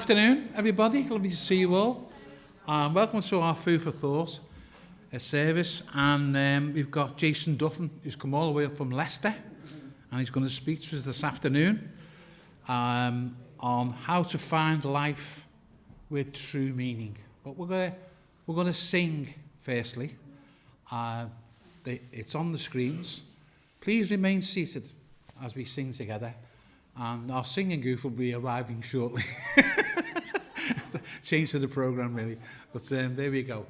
afternoon, everybody. Lovely to see you all. Welcome to our Food for Thought service. And we've got Jason Duffin, who's come all the way up from Leicester. And he's going to speak to us this afternoon on how to find life with true meaning. But we're going to sing firstly. It's on the screens. Please remain seated as we sing together. And our singing goof will be arriving shortly. Change to the programme, really. But there we go.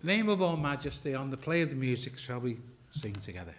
Name of All Majesty, on the play of the music, shall we sing together?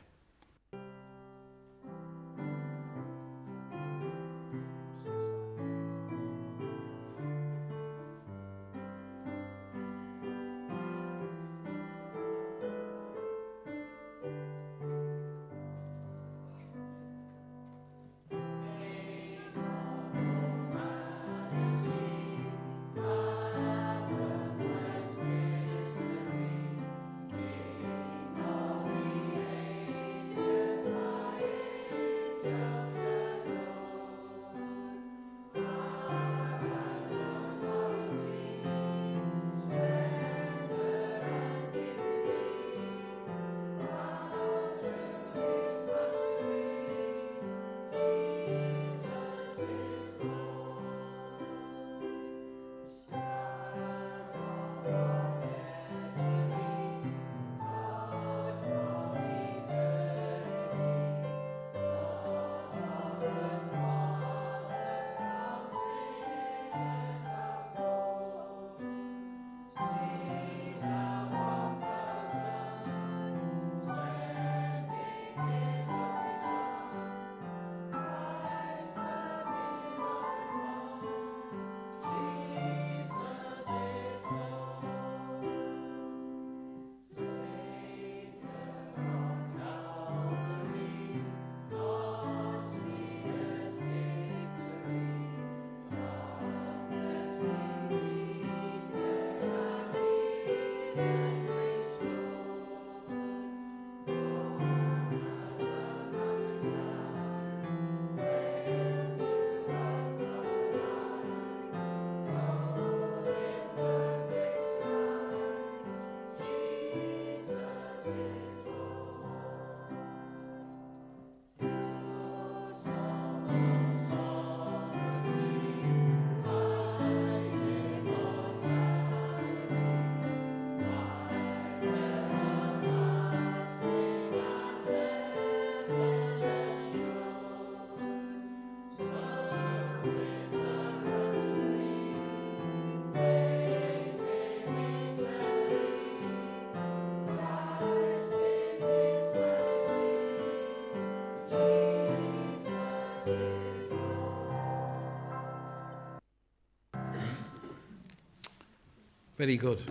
Very good.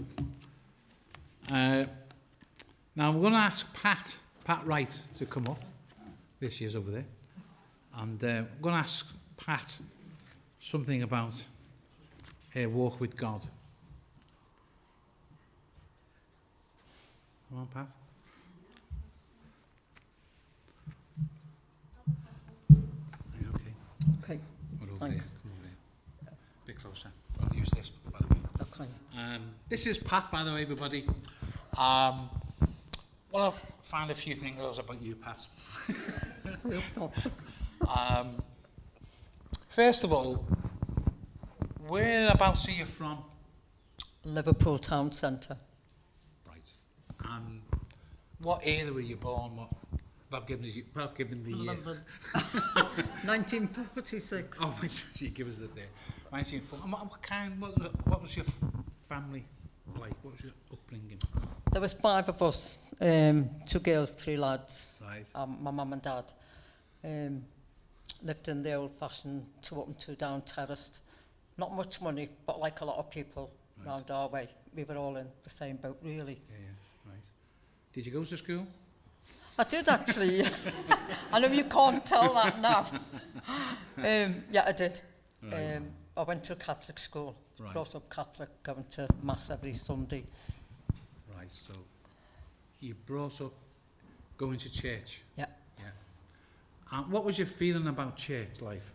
Now we're going to ask Pat Wright to come up. There she is over there. And we're going to ask Pat something about her walk with God. Come on, Pat. Are you okay? Okay. We're over Thanks. there. Come over there. A bit closer. I'll use this, by the way. Okay. This is Pat, by the way, everybody. Well, I'll find a few things about you, Pat. First of all, whereabouts are you from? Liverpool Town Centre. Right. What era were you born? About giving the year. London. 1946. Oh, she give us it there. 1940. What was your family like? What was your upbringing? There was 5 of us, 2 girls, 3 lads. Right. My mum and dad lived in the old-fashioned 2 up and 2 down terraced. Not much money, but like a lot of people round our way, we were all in the same boat, really. Yeah, right. Did you go to school? I did actually. I know you can't tell that now. Yeah, I did. Right. I went to a Catholic school, Right. brought up Catholic, going to Mass every Sunday. Right, so you brought up going to church. Yeah. Yeah. What was your feeling about church life?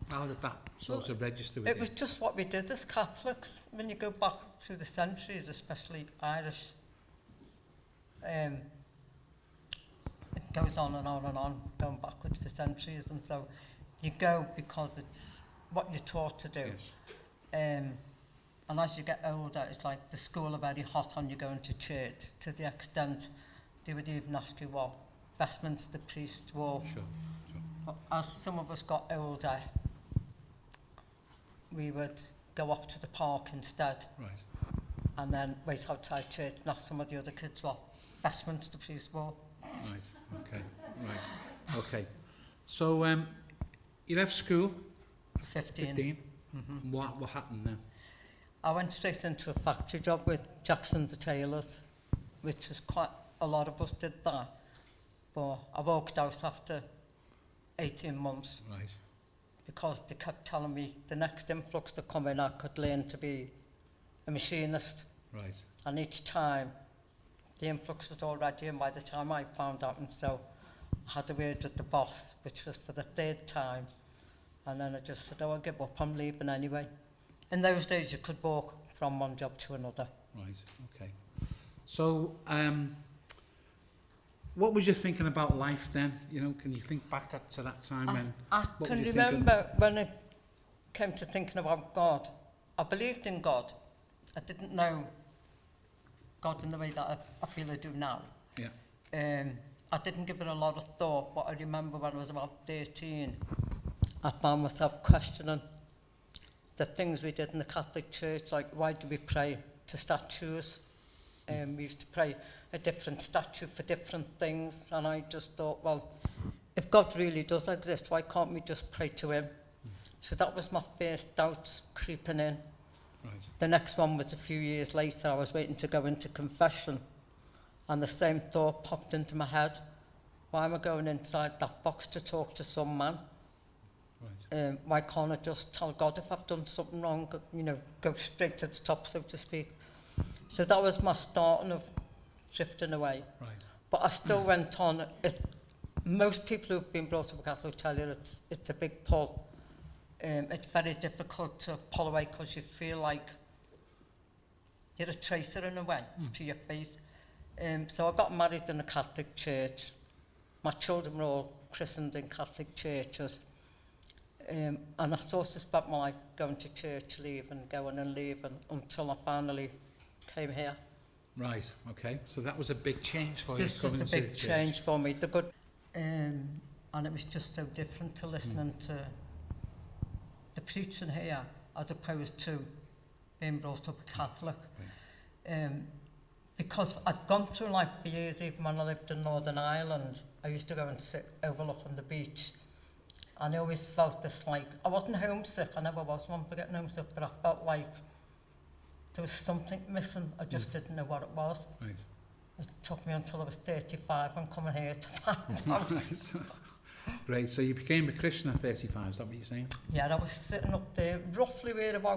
How did that sort of register with It you? was just what we did as Catholics. When you go back through the centuries, especially Irish, it goes on and on and on, going backwards for centuries. And so you go because it's what you're taught to do. Yes. And as you get older, it's like the school are very hot on you going to church, to the extent they would even ask you what Westminster priest wore. Sure. But as some of us got older, we would go off to the park instead, Right. and then wait outside church and ask some of the other kids what Westminster priest wore. Right. Okay. Right. Okay. So you left school. 15. 15. Mm-hmm. What happened then? I went straight into a factory job with Jackson the Tailors, which was quite a lot of us did that. But I walked out after 18 months Right. because they kept telling me the next influx to come in, I could learn to be a machinist. Right. And each time, the influx was already in by the time I found out. And so I had a word with the boss, which was for the 3rd time. And then I just said, oh, I give up, I'm leaving anyway. In those days, you could walk from one job to another. Right. Okay. So what was you thinking about life then? You know, can you think back to that time when? I what can was you remember when it came to thinking about God. I believed in God. I didn't know God in the way that I feel I do now. Yeah. I didn't give it a lot of thought, but I remember when I was about 13, I found myself questioning the things we did in the Catholic Church, like why do we pray to statues? We used to pray a different statue for different things, and I just thought, well, if God really does exist, why can't we just pray to him? So that was my first doubts creeping in. Right. The next one was a few years later. I was waiting to go into confession, and the same thought popped into my head. Why am I going inside that box to talk to some man? Right. Why can't I just tell God if I've done something wrong, you know, go straight to the top, so to speak. So that was my starting of drifting away. Right. But I still went on. Most people who've been brought up Catholic tell you it's a big pull. It's very difficult to pull away because you feel like you're a traitor in a way to your faith. So I got married in a Catholic church. My children were all christened in Catholic churches. And I sort of spent my life going to church, going and leaving until I finally came here. Right. Okay. So that was a big change for you. This was coming the to big church. change for me. The good, and it was just so different to listening to the preaching here as opposed to being brought up a Catholic. Right. Because I'd gone through life for years, even when I lived in Northern Ireland. I used to go and sit overlooking the beach. And I always felt this like, I wasn't homesick, I never was one for getting homesick, but I felt like there was something missing, I just didn't know what it was. Right. It took me until I was 35 and coming here to find out. Great. So you became a Christian at 35, is that what you're saying? Yeah, I was sitting up there, roughly where about